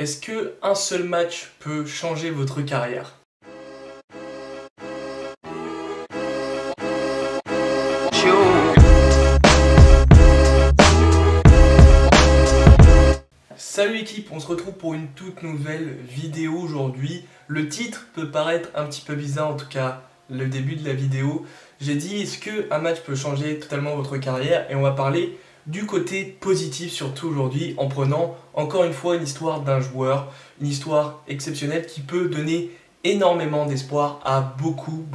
Est-ce que un seul match peut changer votre carrière? Salut équipe, on se retrouve pour une toute nouvelle vidéo aujourd'hui. Le titre peut paraître un petit peu bizarre, en tout cas le début de la vidéo. J'ai dit est-ce qu'un match peut changer totalement votre carrière, et on va parler du côté positif surtout aujourd'hui en prenant encore une fois une histoire d'un joueur, une histoire exceptionnelle qui peut donner énormément d'espoir à beaucoup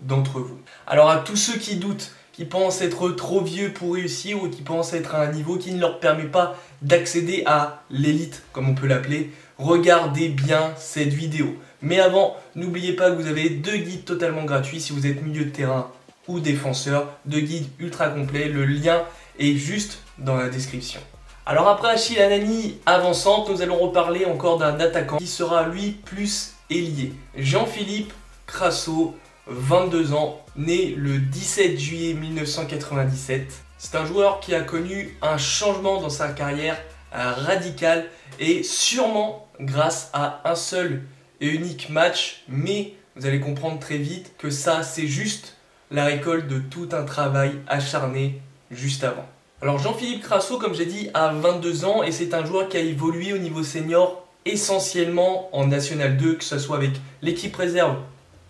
d'entre vous. Alors à tous ceux qui doutent, qui pensent être trop vieux pour réussir ou qui pensent être à un niveau qui ne leur permet pas d'accéder à l'élite, comme on peut l'appeler, regardez bien cette vidéo. Mais avant, n'oubliez pas que vous avez 2 guides totalement gratuits si vous êtes milieu de terrain ou défenseur, 2 guides ultra complets, le lien est juste dans la description. Alors après Achille Anani avançante, nous allons reparler encore d'un attaquant qui sera lui plus ailier. Jean-Philippe Crasso, 22 ans, né le 17 juillet 1997. C'est un joueur qui a connu un changement dans sa carrière radical et sûrement grâce à un seul et unique match, mais vous allez comprendre très vite que ça c'est juste la récolte de tout un travail acharné juste avant. Alors Jean-Philippe Crasso, comme j'ai dit, a 22 ans et c'est un joueur qui a évolué au niveau senior essentiellement en National 2, que ce soit avec l'équipe réserve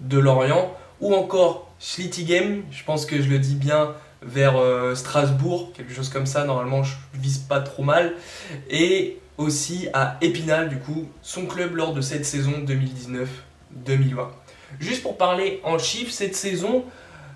de Lorient ou encore Schlittingen, je pense que je le dis bien, vers Strasbourg, quelque chose comme ça, normalement je vise pas trop mal, et aussi à Épinal, du coup, son club lors de cette saison 2019-2020. Juste pour parler en chiffres, cette saison,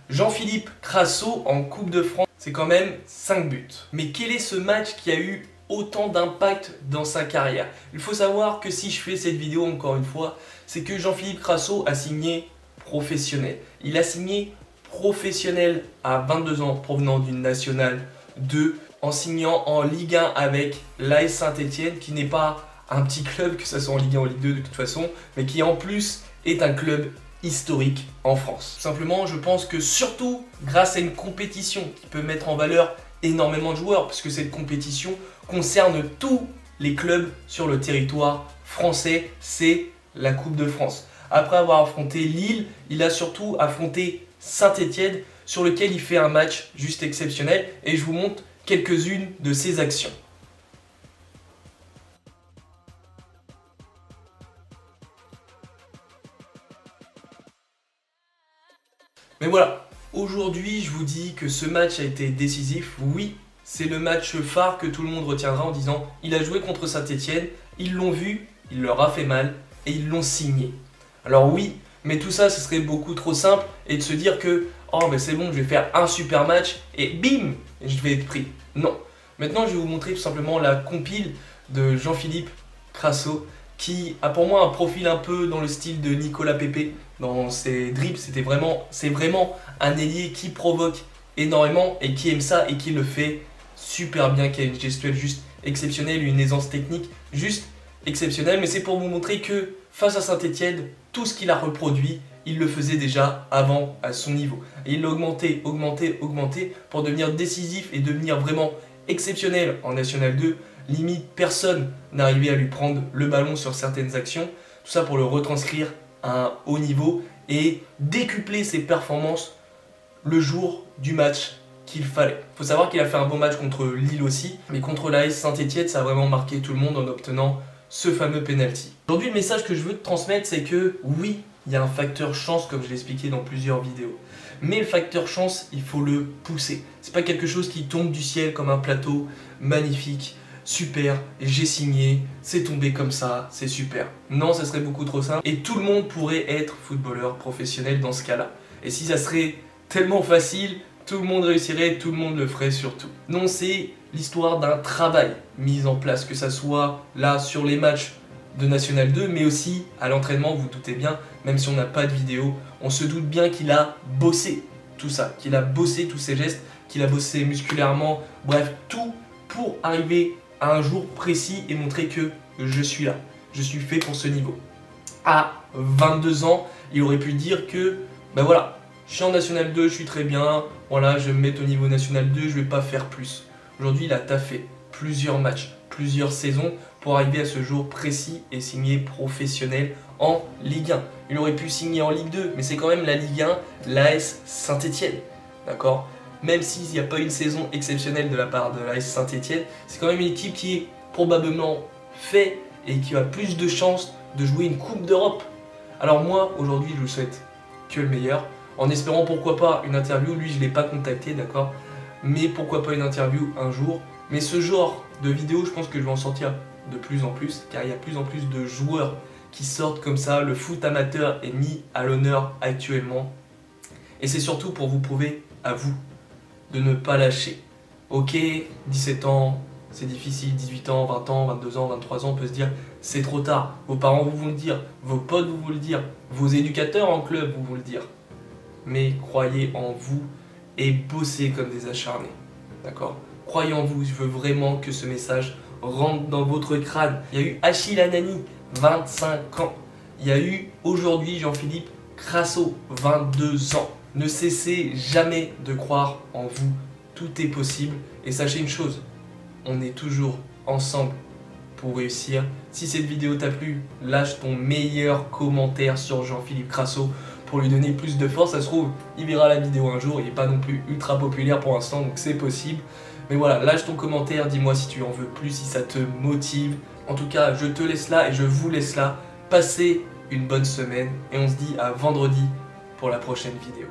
Jean-Philippe Crasso en Coupe de France, c'est quand même 5 buts. Mais quel est ce match qui a eu autant d'impact dans sa carrière? Il faut savoir que si je fais cette vidéo encore une fois, c'est que Jean-Philippe Crasso a signé professionnel. Il a signé professionnel à 22 ans provenant d'une Nationale 2 en signant en Ligue 1 avec l'AS Saint-Etienne, qui n'est pas un petit club, que ce soit en Ligue 1 ou en Ligue 2 de toute façon, mais qui en plus est un club historique en France. Tout simplement, je pense que surtout grâce à une compétition qui peut mettre en valeur énormément de joueurs, puisque cette compétition concerne tous les clubs sur le territoire français, c'est la Coupe de France. Après avoir affronté Lille, il a surtout affronté Saint-Etienne, sur lequel il fait un match juste exceptionnel, et je vous montre quelques-unes de ses actions. Mais voilà, aujourd'hui je vous dis que ce match a été décisif. Oui, c'est le match phare que tout le monde retiendra en disant il a joué contre Saint-Etienne, ils l'ont vu, il leur a fait mal et ils l'ont signé. Alors oui, mais tout ça ce serait beaucoup trop simple et de se dire que oh ben c'est bon, je vais faire un super match et bim, je vais être pris. Non, maintenant je vais vous montrer tout simplement la compile de Jean-Philippe Crasso, qui a pour moi un profil un peu dans le style de Nicolas Pepe dans ses dribbles. C'est vraiment un ailier qui provoque énormément et qui aime ça et qui le fait super bien, qui a une gestuelle juste exceptionnelle, une aisance technique juste exceptionnelle. Mais c'est pour vous montrer que face à Saint-Etienne, tout ce qu'il a reproduit, il le faisait déjà avant à son niveau. Et il l'a augmenté pour devenir décisif et devenir vraiment exceptionnel en National 2. Limite, personne n'arrivait à lui prendre le ballon sur certaines actions. Tout ça pour le retranscrire à un haut niveau et décupler ses performances le jour du match qu'il fallait. Il faut savoir qu'il a fait un bon match contre Lille aussi, mais contre l'AS Saint-Etienne, ça a vraiment marqué tout le monde en obtenant ce fameux penalty. Aujourd'hui, le message que je veux te transmettre, c'est que oui, il y a un facteur chance, comme je l'ai expliqué dans plusieurs vidéos. Mais le facteur chance, il faut le pousser. C'est pas quelque chose qui tombe du ciel comme un plateau magnifique. Super, j'ai signé, c'est tombé comme ça, c'est super. Non, ça serait beaucoup trop simple et tout le monde pourrait être footballeur professionnel dans ce cas-là. Et si ça serait tellement facile, tout le monde réussirait, tout le monde le ferait surtout. Non, c'est l'histoire d'un travail mis en place, que ça soit là sur les matchs de National 2, mais aussi à l'entraînement, vous vous doutez bien, même si on n'a pas de vidéo, on se doute bien qu'il a bossé tout ça, qu'il a bossé tous ses gestes, qu'il a bossé musculairement, bref, tout pour arriver à un jour précis et montrer que je suis là, je suis fait pour ce niveau. À 22 ans, il aurait pu dire que, ben voilà, je suis en National 2, je suis très bien, voilà, je vais me mettre au niveau National 2, je vais pas faire plus. Aujourd'hui, il a taffé plusieurs matchs, plusieurs saisons pour arriver à ce jour précis et signer professionnel en Ligue 1. Il aurait pu signer en Ligue 2, mais c'est quand même la Ligue 1, l'AS Saint-Étienne, d'accord? Même s'il n'y a pas une saison exceptionnelle de la part de l'AS Saint-Étienne, c'est quand même une équipe qui est probablement faite et qui a plus de chances de jouer une Coupe d'Europe. Alors moi, aujourd'hui, je vous souhaite que le meilleur, en espérant pourquoi pas une interview. Lui, je ne l'ai pas contacté, d'accord? Mais pourquoi pas une interview un jour. Mais ce genre de vidéo, je pense que je vais en sortir de plus en plus, car il y a de plus en plus de joueurs qui sortent comme ça. Le foot amateur est mis à l'honneur actuellement. Et c'est surtout pour vous prouver à vous de ne pas lâcher. Ok, 17 ans, c'est difficile, 18 ans, 20 ans, 22 ans, 23 ans, on peut se dire c'est trop tard. Vos parents vont vous le dire, vos potes vont vous le dire, vos éducateurs en club vont vous le dire. Mais croyez en vous et bossez comme des acharnés. D'accord? Croyez en vous, je veux vraiment que ce message rentre dans votre crâne. Il y a eu Achille Anani, 25 ans. Il y a eu aujourd'hui Jean-Philippe Crasso, 22 ans. Ne cessez jamais de croire en vous, tout est possible. Et sachez une chose, on est toujours ensemble pour réussir. Si cette vidéo t'a plu, lâche ton meilleur commentaire sur Jean-Philippe Crasso pour lui donner plus de force. Ça se trouve, il verra la vidéo un jour, il n'est pas non plus ultra populaire pour l'instant, donc c'est possible. Mais voilà, lâche ton commentaire, dis-moi si tu en veux plus, si ça te motive. En tout cas, je te laisse là et je vous laisse là. Passez une bonne semaine et on se dit à vendredi pour la prochaine vidéo.